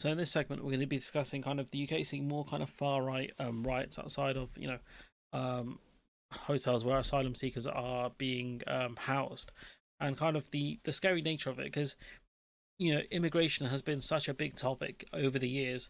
So in this segment, we're going to be discussing kind of the UK seeing more kind of far right riots outside of um, hotels where asylum seekers are being housed, and kind of the scary nature of it because immigration has been such a big topic over the years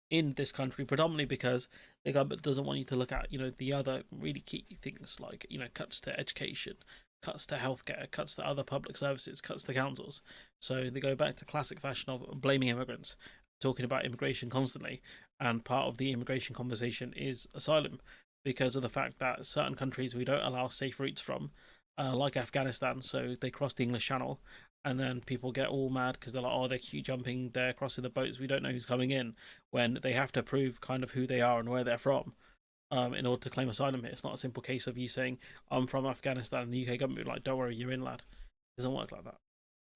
in this country, predominantly because the government doesn't want you to look at the other really key things like cuts to education, cuts to healthcare, cuts to other public services, cuts to councils. So they go back to classic fashion of blaming immigrants, talking about immigration constantly, and part of the immigration conversation is asylum, because of the fact that certain countries we don't allow safe routes from, like Afghanistan, so they cross the English Channel, and then people get all mad because they're like, oh, they're queue jumping, they're crossing the boats, we don't know who's coming in, when they have to prove kind of who they are and where they're from. In order to claim asylum here, it's not a simple case of you saying I'm from Afghanistan and the UK government be like, don't worry, you're in, lad. It doesn't work like that.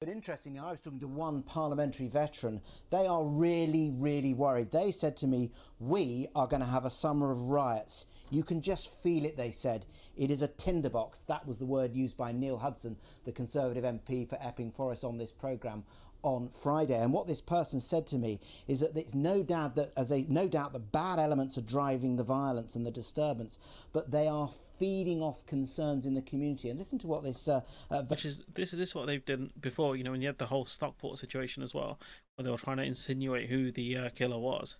But interestingly, I was talking to one parliamentary veteran. They are really, really worried. They said to me, we are going to have a summer of riots. You can just feel it, they said. It is a tinderbox. That was the word used by Neil Hudson, the Conservative MP for Epping Forest, on this programme on Friday. And what this person said to me is that it's no doubt that the bad elements are driving the violence and the disturbance, but they are feeding off concerns in the community. And listen to what which is this is what they've done before. When you had the whole Stockport situation as well, where they were trying to insinuate who the killer was,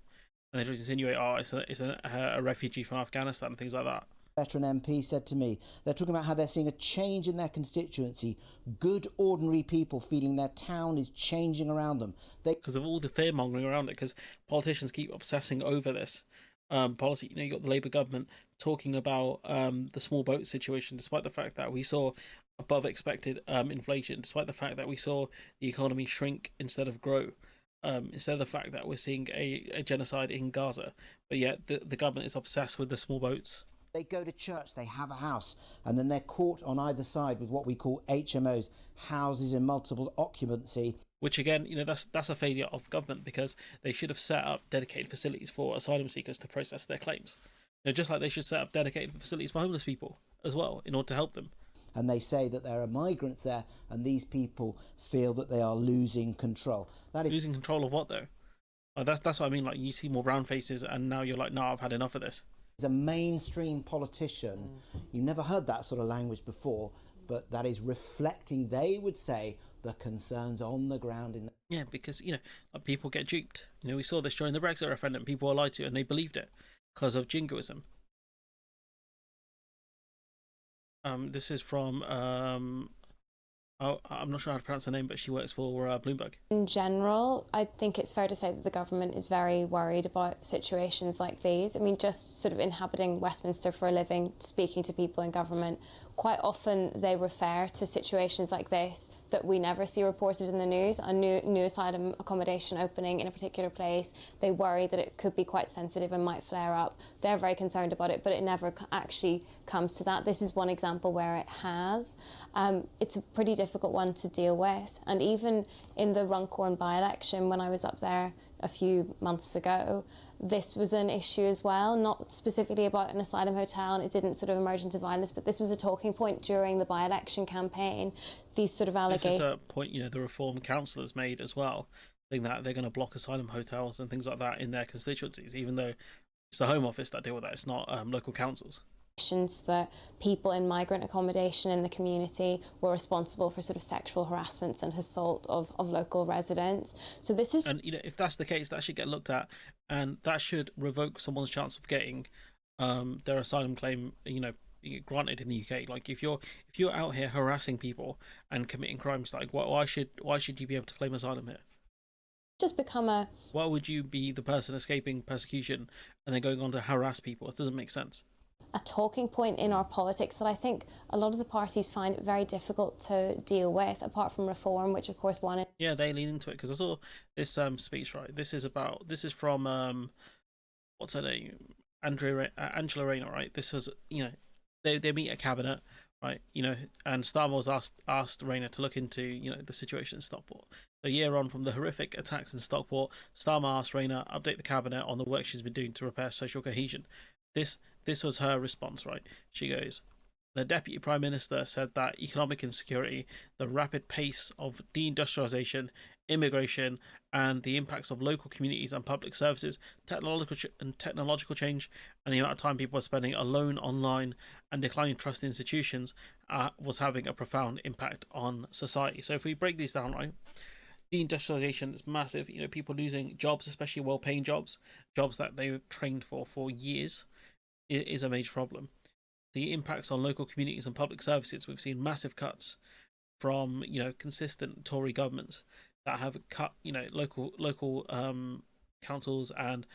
and they just insinuate, oh, it's a refugee from Afghanistan and things like that. Veteran MP said to me, they're talking about how they're seeing a change in their constituency. Good, ordinary people feeling their town is changing around them. Because of all the fear mongering around it, because politicians keep obsessing over this policy. You got the Labour government talking about the small boat situation, despite the fact that we saw above expected inflation, despite the fact that we saw the economy shrink instead of grow. Instead of the fact that we're seeing a genocide in Gaza, but yet the government is obsessed with the small boats. They go to church, they have a house, and then they're caught on either side with what we call HMOs, houses in multiple occupancy. Which again, that's a failure of government, because they should have set up dedicated facilities for asylum seekers to process their claims. Just like they should set up dedicated facilities for homeless people as well, in order to help them. And they say that there are migrants there, and these people feel that they are losing control. That is losing control of what though? That's what I mean. Like, you see more brown faces, and now you're like, no, I've had enough of this. As a mainstream politician, you've never heard that sort of language before, but that is reflecting, they would say, the concerns on the ground. Yeah, because, people get duped. We saw this during the Brexit referendum. People were lied to and they believed it because of jingoism. This is from I'm not sure how to pronounce her name, but she works for Bloomberg. In general, I think it's fair to say that the government is very worried about situations like these. I mean, just sort of inhabiting Westminster for a living, speaking to people in government, quite often they refer to situations like this that we never see reported in the news. A new asylum accommodation opening in a particular place, they worry that it could be quite sensitive and might flare up. They're very concerned about it, but it never actually comes to that. This is one example where it has. It's a pretty difficult one to deal with. And even in the Runcorn by-election, when I was up there a few months ago, this was an issue as well, not specifically about an asylum hotel, and it didn't sort of emerge into violence, but this was a talking point during the by-election campaign. These sort of allegations. This is a point, the Reform Councillors made as well, saying that they're going to block asylum hotels and things like that in their constituencies, even though it's the Home Office that deal with that, it's not local councils. That people in migrant accommodation in the community were responsible for sort of sexual harassment and assault of local residents. So this is... And, if that's the case, that should get looked at, and that should revoke someone's chance of getting their asylum claim, granted in the UK. Like, if you're out here harassing people and committing crimes, like, why should you be able to claim asylum here? Just become a... Why would you be the person escaping persecution and then going on to harass people? It doesn't make sense. A talking point in our politics that I think a lot of the parties find it very difficult to deal with, apart from Reform, which of course wanted. Yeah, they lean into it, because I saw this speech, right? This is from what's her name, Angela Rayner, right? This was they meet a cabinet, right? And Starmer's asked Rayner to look into the situation in Stockport. A year on from the horrific attacks in Stockport, Starmer asked Rayner update the cabinet on the work she's been doing to repair social cohesion. This was her response, right? She goes, the Deputy Prime Minister said that economic insecurity, the rapid pace of deindustrialisation, immigration, and the impacts of local communities and public services, technological change, and the amount of time people are spending alone online and declining trust in institutions was having a profound impact on society. So if we break these down, right, deindustrialization is massive. People losing jobs, especially well-paying jobs that they've trained for years, is a major problem. The impacts on local communities and public services, we've seen massive cuts from consistent Tory governments that have cut local councils and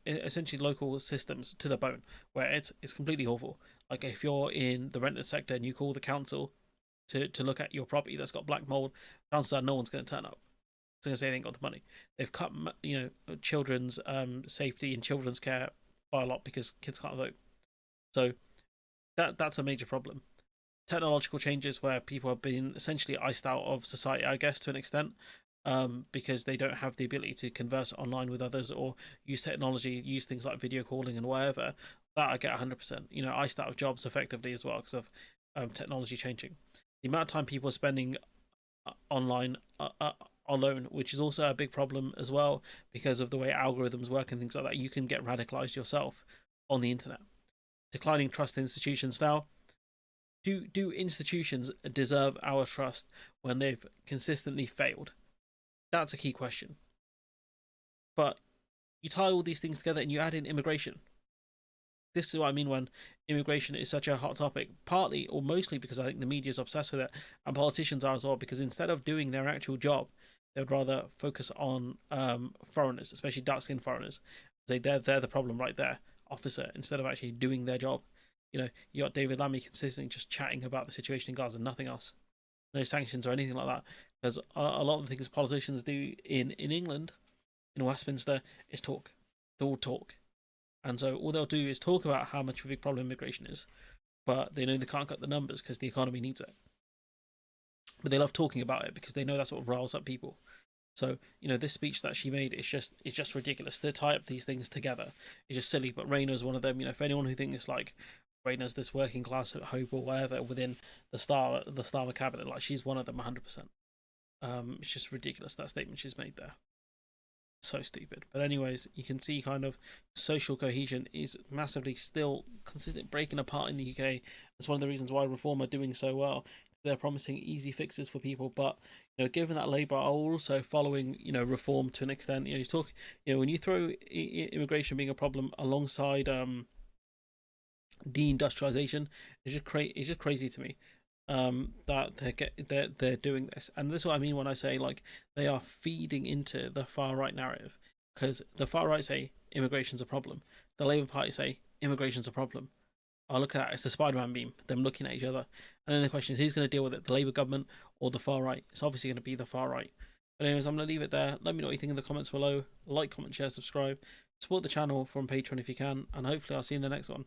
essentially local systems to the bone, where it's completely awful. Like if you're in the rented sector and you call the council to look at your property that's got black mold, chances are no one's going to turn up. It's going to say they ain't got the money. They've cut children's safety and children's care by a lot because kids can't vote. So that's a major problem. Technological changes where people have been essentially iced out of society, I guess, to an extent, because they don't have the ability to converse online with others or use technology, use things like video calling and whatever. That I get 100%. Iced out of jobs effectively as well because of technology changing. The amount of time people are spending online alone, which is also a big problem as well because of the way algorithms work and things like that. You can get radicalized yourself on the internet. Declining trust in institutions. Now, do institutions deserve our trust when they've consistently failed? That's a key question. But you tie all these things together and you add in immigration. This is what I mean when immigration is such a hot topic, partly or mostly because I think the media is obsessed with it, and politicians are as well, because instead of doing their actual job, they would rather focus on foreigners, especially dark-skinned foreigners. Say they're the problem right there, officer, instead of actually doing their job. You got David Lammy consistently just chatting about the situation in Gaza, nothing else. No sanctions or anything like that. Because a lot of the things politicians do in England, in Westminster, is talk. They all talk. And so all they'll do is talk about how much of a big problem immigration is. But they know they can't cut the numbers because the economy needs it. But they love talking about it because they know that's what riles up people. So, this speech that she made is just ridiculous. To tie up these things together is just silly. But Rayna's one of them. For anyone who thinks it's like Rayna's this working class hope or whatever within the Starmer cabinet, like she's one of them 100%. It's just ridiculous, that statement she's made there. So stupid. But anyways, you can see kind of social cohesion is massively still consistent breaking apart in the UK. That's one of the reasons why Reform are doing so well. They're promising easy fixes for people, but given that Labour are also following Reform to an extent, you talk when you throw immigration being a problem alongside deindustrialization, it's just crazy to me that they're doing this. And this is what I mean when I say like they are feeding into the far right narrative, because the far right say immigration's a problem, the Labour Party say immigration's a problem. I look at that, it's the Spider-Man meme, them looking at each other, and then the question is who's going to deal with it, the Labour government or the far right? It's obviously going to be the far right. But anyways, I'm going to leave it there. Let me know what you think in the comments below. Like, comment, share, subscribe, support the channel from Patreon if you can, and hopefully I'll see you in the next one.